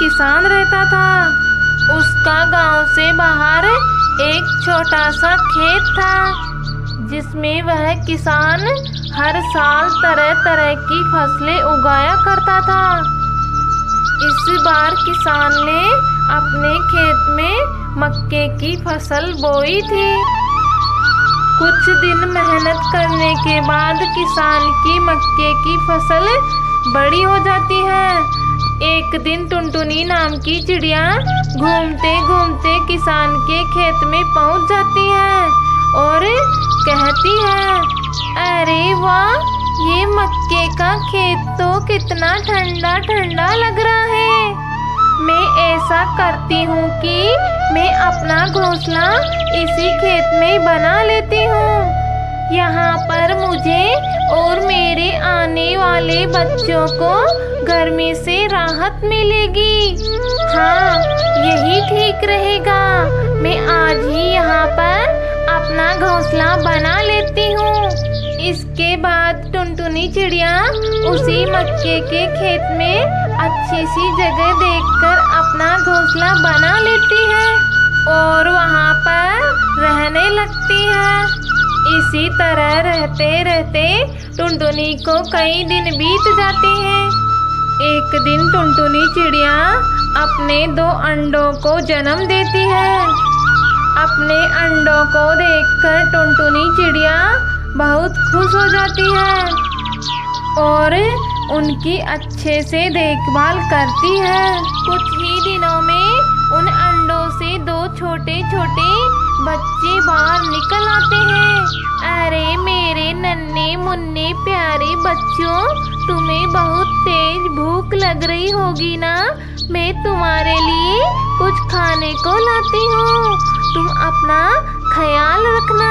किसान रहता था। उसका गांव से बाहर एक छोटा सा खेत था जिसमें वह किसान हर साल तरह तरह की फसलें उगाया करता था। इस बार किसान ने अपने खेत में मक्के की फसल बोई थी। कुछ दिन मेहनत करने के बाद किसान की मक्के की फसल बड़ी हो जाती है। एक दिन टुनटुनी नाम की चिड़िया घूमते घूमते किसान के खेत में पहुंच जाती है और कहती है, अरे वाह, ये मक्के का खेत तो कितना ठंडा ठंडा लग रहा है। मैं ऐसा करती हूँ कि मैं अपना घोंसला इसी खेत में बना लेती हूँ। यहाँ पर मुझे और मेरे आने वाले बच्चों को गर्मी से राहत मिलेगी। हाँ, यही ठीक रहेगा। मैं आज ही यहाँ पर अपना घोंसला बना लेती हूँ। इसके बाद टुनटुनी चिड़िया उसी मक्के के खेत में अच्छी सी जगह देखकर अपना घोंसला बना लेती है और वहाँ पर रहने लगती है। इसी तरह रहते रहते टुनटुनी को कई दिन बीत जाते हैं। एक दिन टुनटुनी चिड़िया अपने 2 अंडों को जन्म देती है। अपने अंडों को देखकर टुनटुनी चिड़िया बहुत खुश हो जाती है और उनकी अच्छे से देखभाल करती है। कुछ ही दिनों में उन अंडों से 2 छोटे छोटे बच्चे बाहर निकल आते हैं। अरे मेरे नन्हे मुन्ने प्यारे बच्चों, तुम्हें बहुत तेज भूख लग रही होगी ना। मैं तुम्हारे लिए कुछ खाने को लाती हूँ, तुम अपना ख्याल रखना।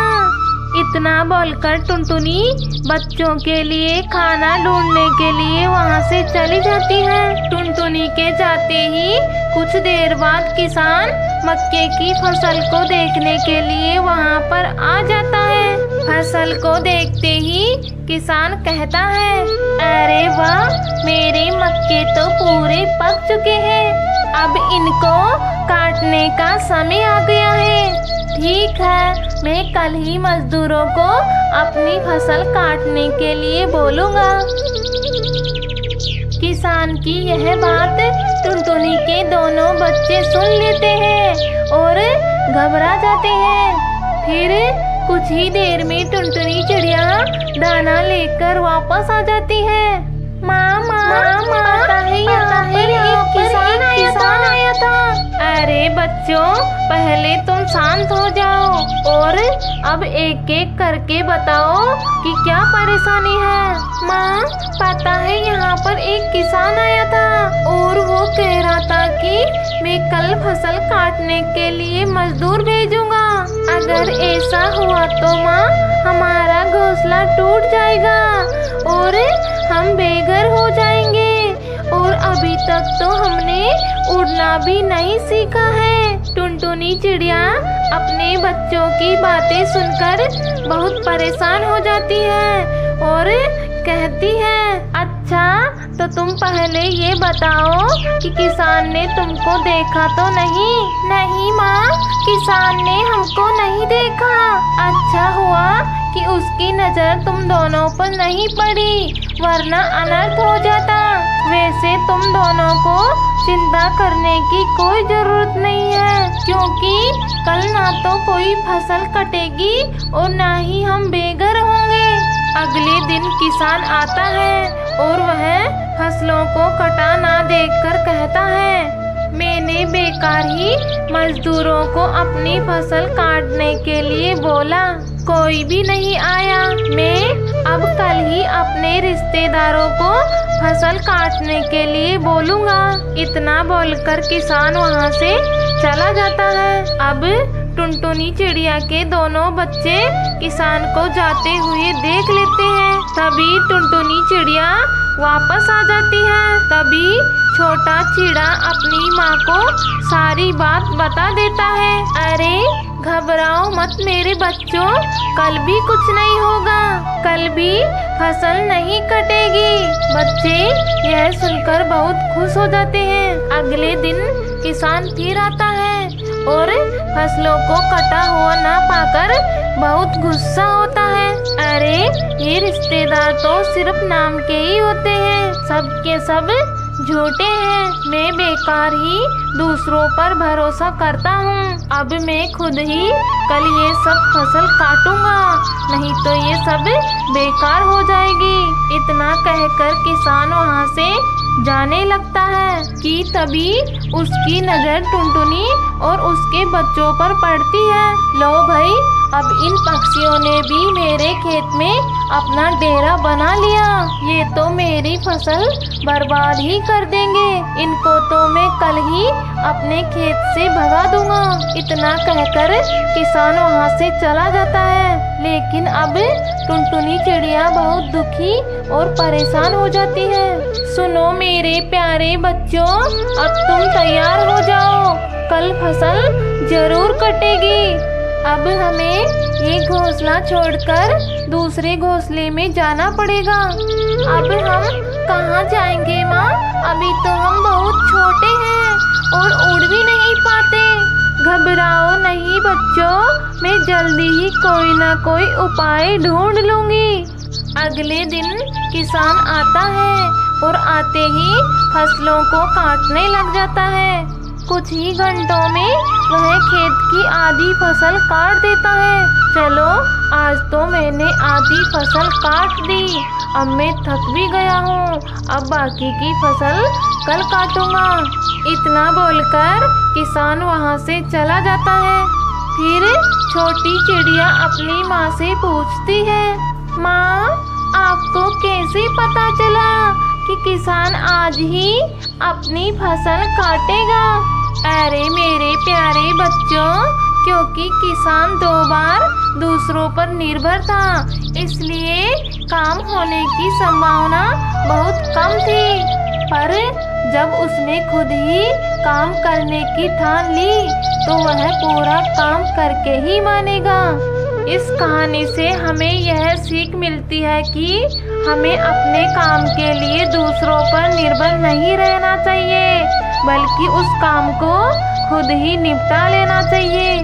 इतना बोलकर टुनटुनी बच्चों के लिए खाना ढूंढने के लिए वहाँ से चली जाती है। टुनटुनी के जाते ही कुछ देर बाद किसान मक्के की फसल को देखने के लिए वहाँ पर आ जाता है। फसल को देखते ही किसान कहता है, अरे वाह, मेरे मक्के तो पूरे पक चुके हैं। अब इनको काटने का समय आ गया है। ठीक है, मैं कल ही मजदूरों को अपनी फसल काटने के लिए बोलूँगा। किसान की यह बात टुनटुनी के दोनों बच्चे सुन लेते हैं और घबरा जाते हैं। फिर कुछ ही देर में टुनटुनी चिड़िया दाना लेकर वापस आ जाती है। माँ पता है यहाँ पर एक किसान आया था। अरे बच्चों, पहले तुम शांत हो जाओ और अब एक एक करके बताओ कि क्या परेशानी है। माँ, पता है यहाँ पर एक किसान आया था और वो कह रहा था कि मैं कल फसल काटने के लिए मजदूर भेजूंगा। अगर ऐसा हुआ तो माँ, हमारा घोंसला टूट जाएगा और हम बेघर हो जाएंगे और अभी तक तो हमने उड़ना भी नहीं सीखा है। टुनटुनी चिड़िया अपने बच्चों की बातें सुनकर बहुत परेशान हो जाती है और कहती है, अच्छा तो तुम पहले ये बताओ कि किसान ने तुमको देखा तो नहीं? नहीं माँ, किसान ने हमको नहीं देखा। अच्छा हुआ कि उसकी नजर तुम दोनों पर नहीं पड़ी, वरना अनर्थ हो जाता। वैसे तुम दोनों को चिंता करने की कोई जरूरत नहीं है, क्योंकि कल ना तो कोई फसल कटेगी और ना ही हम बेघर होंगे। अगले दिन किसान आता है और वह फसलों को कटा ना देखकर कहता है, मैंने बेकार ही मजदूरों को अपनी फसल काटने के लिए बोला, कोई भी नहीं आया। मैं अब कल ही अपने रिश्तेदारों को फसल काटने के लिए बोलूँगा। इतना बोलकर किसान वहाँ से चला जाता है। अब टुनटुनी चिड़िया के दोनों बच्चे किसान को जाते हुए देख लेते हैं। तभी टुनटुनी चिड़िया वापस आ जाती है। तभी छोटा चिड़ा अपनी माँ को सारी बात बता देता है। अरे घबराओ मत मेरे बच्चों, कल भी कुछ नहीं होगा, कल भी फसल नहीं कटेगी। बच्चे यह सुनकर बहुत खुश हो जाते हैं। अगले दिन किसान फिर आता है और फसलों को कटा हुआ ना पाकर बहुत गुस्सा होता है। अरे ये रिश्तेदार तो सिर्फ नाम के ही होते हैं, सब के सब झूठे हैं। मैं बेकार ही दूसरों पर भरोसा करता हूँ। अब मैं खुद ही कल ये सब फसल काटूंगा, नहीं तो ये सब बेकार हो जाएगी। इतना कहकर किसान वहाँ से जाने लगता है कि तभी उसकी नजर टुनटुनी और उसके बच्चों पर पड़ती है। लो भाई, अब इन पक्षियों ने भी मेरे खेत में अपना डेरा बना लिया। ये तो मेरी फसल बर्बाद ही कर देंगे। इनको तो मैं कल ही अपने खेत से भगा दूंगा। इतना कहकर किसान वहाँ से चला जाता है। लेकिन अब टुनटुनी चिड़िया बहुत दुखी और परेशान हो जाती है। सुनो मेरे प्यारे बच्चों, अब तुम तैयार हो जाओ, कल फसल जरूर कटेगी। अब हमें ये घोंसला छोड़कर दूसरे घोंसले में जाना पड़ेगा। अब हम कहाँ जाएंगे माँ? अभी तो हम बहुत छोटे हैं और उड़ भी नहीं पाते। घबराओ नहीं बच्चों, मैं जल्दी ही कोई ना कोई उपाय ढूंढ लूंगी। अगले दिन किसान आता है और आते ही फसलों को काटने लग जाता है। कुछ ही घंटों में वह खेत की आधी फसल काट देता है। चलो आज तो मैंने आधी फसल काट दी, अब मैं थक भी गया हूँ, अब बाकी की फसल कल काटूंगा। इतना बोलकर किसान वहाँ से चला जाता है। फिर छोटी चिड़िया अपनी माँ से पूछती है, माँ आपको कैसे पता चला कि किसान आज ही अपनी फसल काटेगा? अरे मेरे प्यारे बच्चों, क्योंकि किसान 2 बार दूसरों पर निर्भर था, इसलिए काम होने की संभावना बहुत कम थी। पर जब उसने खुद ही काम करने की ठान ली तो वह पूरा काम करके ही मानेगा। इस कहानी से हमें यह सीख मिलती है कि हमें अपने काम के लिए दूसरों पर निर्भर नहीं रहना चाहिए, बल्कि उस काम को खुद ही निपटा लेना चाहिए।